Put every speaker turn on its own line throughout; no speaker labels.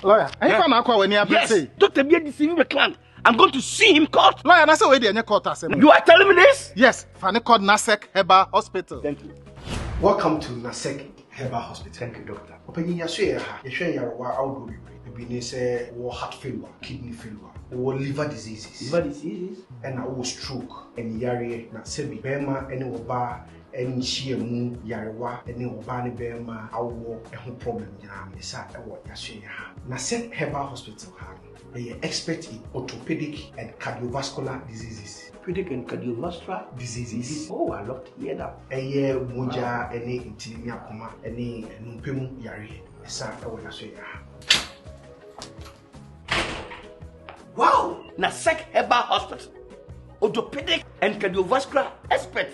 Lawyer, I can't know when you
yes, Dr. B deceiving the client. I'm going to see him court.
Lawyer, I say where the court assembly.
You are telling me this?
Yes, Fanny called Nasek Herbal Hospital.
Thank you.
Welcome to Nasek Herbal Hospital.
Thank you, doctor.
Open your share, you share your outdoor. Maybe say heart failure, kidney failure, or liver diseases.
Liver diseases?
And a stroke, and yari, na sebi, bema, any oba, any shiamu, yarewa, any obani bema, awo, a whole problem, yamisa, and what you Nasek Herbal Hospital, they are expert in orthopedic and cardiovascular diseases.
Orthopedic and cardiovascular
diseases.
Oh, I love to hear that.
Eye moja, any intimia coma, any numpemu yari, esa, and what you
Wow! Nasek Herbal Hospital. Orthopedic and cardiovascular expert.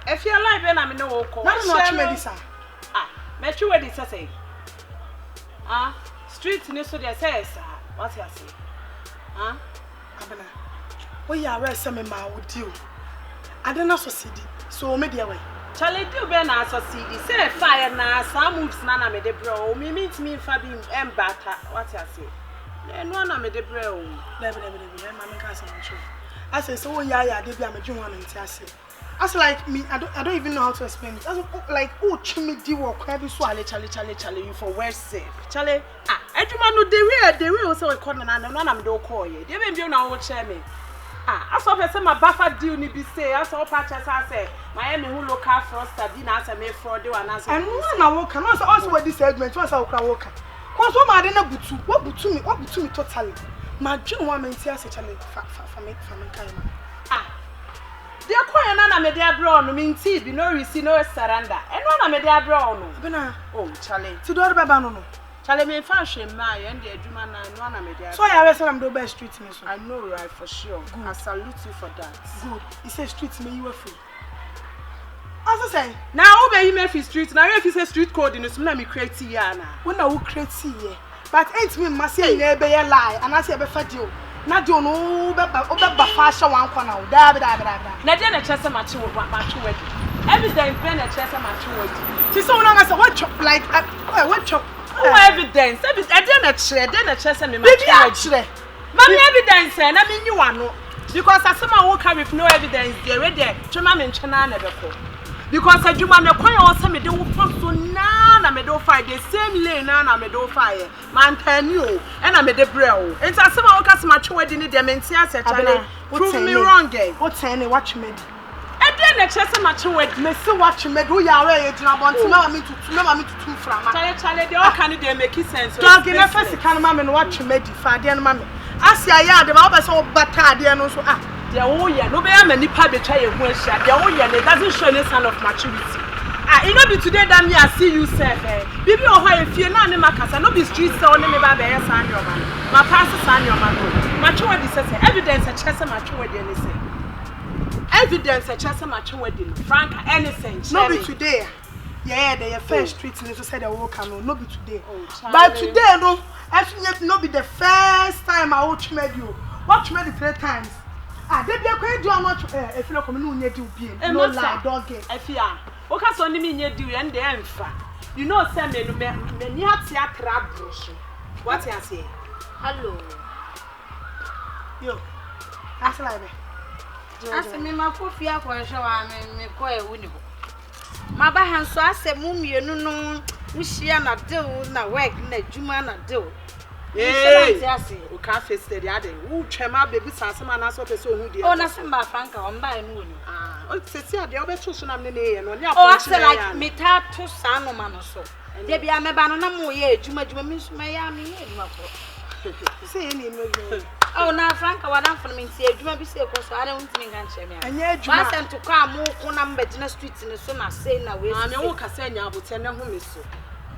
If you're alive, then I'm no call. No, Metro, what say? Street news so they say, what you say?
Abena, we are where some man would do. I don't know succeed, so maybe away.
Charlie do Ben as succeed. Say fire now, some moves nana me de bro. Me meet me Fabi and Bata. What you say? No one made the bro.
Never, mamma can't true. I say, so yeah, they be a major one and say. As like me, I don't even know how to explain it. As like, oh, chimney do or crabby swallow, Charlie, you for worse safe. Charlie, I do not know the real also a corner and none of them don't call you. They may be on our chair me.
I saw person my buffer deal ni be say I saw patches I say Miami who local froster din answer me fraud do and answer.
And one walk and also what this segment was our walk. Cause what my dena butu what butu me totally. My dream one man say actually for me kind.
They acquire nana me dia bro no mean tea be no receive no surrender. And one me dia bro no.
Abena
Charlie.
To do baba no.
Charlie me fashion my and the adwuma na no na me dia.
So I always am do best street me so.
I know right for sure.
Good.
I salute you for that.
Good. He says street me you were free. As I say,
now obey him if street. Now if you say street code in so na me create here na.
when I will create here. But ain't me must say be a lie and I say be fat you. Na do no be fashion one corner. Da.
Na dey na chese match wedding. Evidence be na chese match wedding.
See so now I say what chop like what chop.
Evidence. Dey na chese me match wedding. Mami evidence na me nyi wano. Because asema wo carry with no evidence dey we dey twema me nchena na beko. Because adwuma me kwan o se me dey wo so na me dey fight the same lane na me dey fight man tani o e na me dey bre o enti asema wo kase match wedding ni dey menti ase chale prove me wrong eh
what say watch me
e dey na chese match wedding
me see watch me do ya we e dina bon ma me tutu frama
chale dey all can dey make sense
dog na first kan ma me no watch me di fa dey no ma me asia ya de ba be so bata dey no so
there oh yeah no be am nipa be try ehu ahia there oh yeah it doesn't show any sign of maturity it no be today that me I see you sef bibi o ho efie na ne makasa no be street sell ne me ba be yes an your man ma pass san your man mature say evidence a chese mature dey any say evidence a chese mature dey Franka anything
no be today yeah they first street ni so say they walk no be today but today no actually no be the first time I watch you watch me 3 times. They be quite do much if you come no need to be no lie dog
afia o ka so ni me nye di and dey emfa you know say me no me ni theater brush what you say
hello
yo asala be
asemi ma kofi akwa hwa me ko ewu ni ho ma ba han so asemu mienu no nhia na deal na work na adwuma na deal.
Hey, o ka face steady ade. Wo twema baby sasema na so pese ohu die.
Oh na semba Franka o mba enu ni.
O sesi ade o be to so na me ne ye no. Ni
apon chi. Oh, like me ta to sano ma no so. De bia me ba no na mo ye adwuma mi nso me ya me ye adwuma ko.
Say ni me.
Oh na Franka wadan for me nti adwuma bi se ko so ade untimi ngan che me.
Anya adwuma.
Ba sem to kwa mo ko na mba gina street ni so na say na we.
Ah me wo ka say nya abote ne ho me so.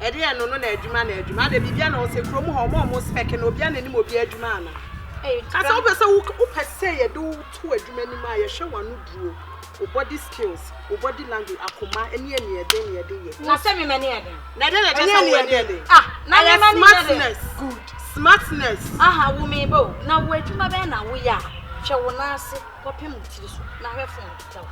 Ede ye no na adwuma de bibia na o se krom ho mo spec na obi ananim obi adwuma ana asa wo pese wo pese ye do to adwuma ni ma ye hwe wanu duro o body skills o body language akoma eni ede ye
na se me mani ede
na de na just wo ede
na me mani
smartness good smartness
wo me bo na wo adwuma be na wo ya hwe wo na ase kopem tiri so na hwe fon taw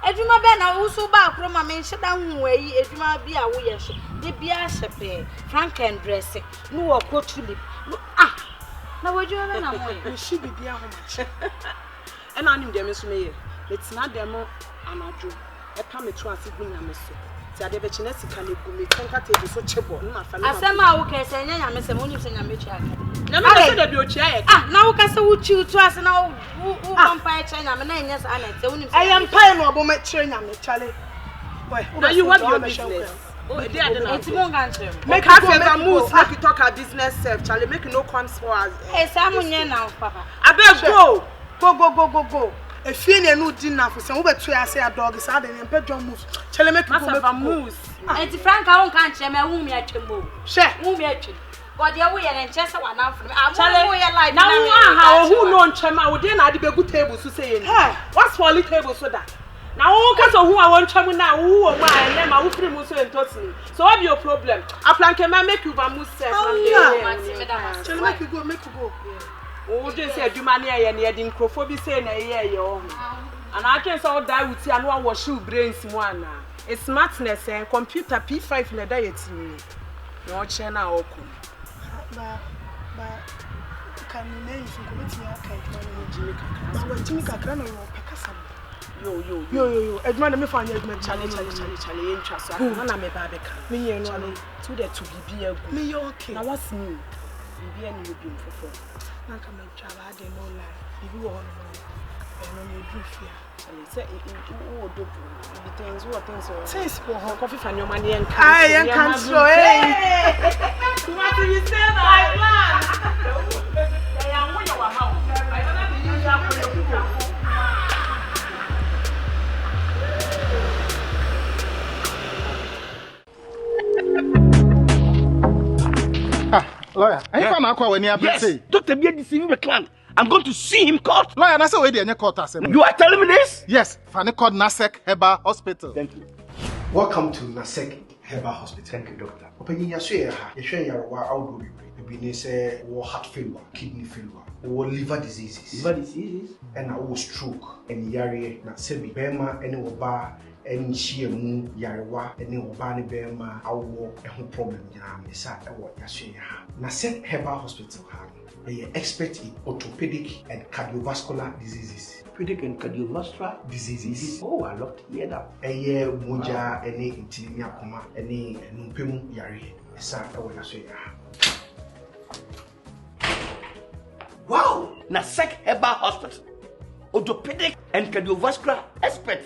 adwuma be na wo so ba akro ma me hye da hu ayi adwuma bi a wo ye hye de bia hye Franka and dressing no wo ko tulip na wo adwuma be na mo ye
she be bia ho ma
e na anim de me so me ye metina dem anadwo e pa me to ase gunya me so ti ade be chine sika le gu me tonka table so chebo na fa na
asema wo ke se nya me se mo nyim se nya me twa
na me se de bi o chia ye
na wo ka se wo chi to ase na wo pampa e cha nya me na nya sa na te wo nyim se
I am pine no bo me chere nya me chale boy
now you want your business they are the
it's mo ngan chere
make her favor moves make you talk her business self chale make you no come for us
sa mo nya na papa
abeg
go efie ne no di na for se wo betu ya say dog sa de ne pedro moves chale make you go
moves
enti Franka won kan chere me wu mi atwemo
she
wu mi atwe God ya wo ye ne nche se wa na for me wo ye like
na wo aha ohu no nchema wo de na ade begu table so say ye what's for table so that na wo ka so hu a won twam na wo wo ma ele ma wo free mu so entotini so what be your problem aplanke ma make you va move self and
chale make you go
o de say adwuma na ye na ye nkrofo bi say na ye o and I can say die with you and one wash your brains mu ana smartness and computer P5 na da yeti no che na oku
ba kan me yin ko beti ya kai ba wa jimi kakra na yo pekasa yo edma na me fa anya edma
chale yen twa so aka na me ba be ka
me yen no
to the to bibi agu
me yo okay
na what's me bibi ani obi mfofo
na ka me twa ba de no la bibi wo no
Say oh do the things what things so.
Since
Coffee for your money and
I can't slow.
What do you say my plan? I am where you are how. I don't have to use that for your people.
Lawyer, I can't akwa when you
Yes,
say.
Dr. Bia deceiving the client. I'm going to see him court.
Lawyer, na say we dey any court asem.
You are telling me this?
Yes, Fani called Nasek Heba Hospital.
Thank you.
Welcome to Nasek Heba Hospital. Thank you, doctor. Open your share ha. You share your outdoor people. Be say heart failure, kidney failure, or liver diseases.
Liver diseases?
And our stroke and yari na sebi bema any oba any shiemu yarewa any obani bema awo eho problem nyina me sa ewo yahwe ha. Nasek Heba Hospital ha. They are expert in orthopedic and cardiovascular diseases.
Orthopedic and cardiovascular
Diseases.
Oh, I love to hear that.
Eye moja any intinimi akoma any numpemu yare. Esa ewo yahwe ha.
Wow! Nasek Heba Hospital. Orthopedic and cardiovascular expert.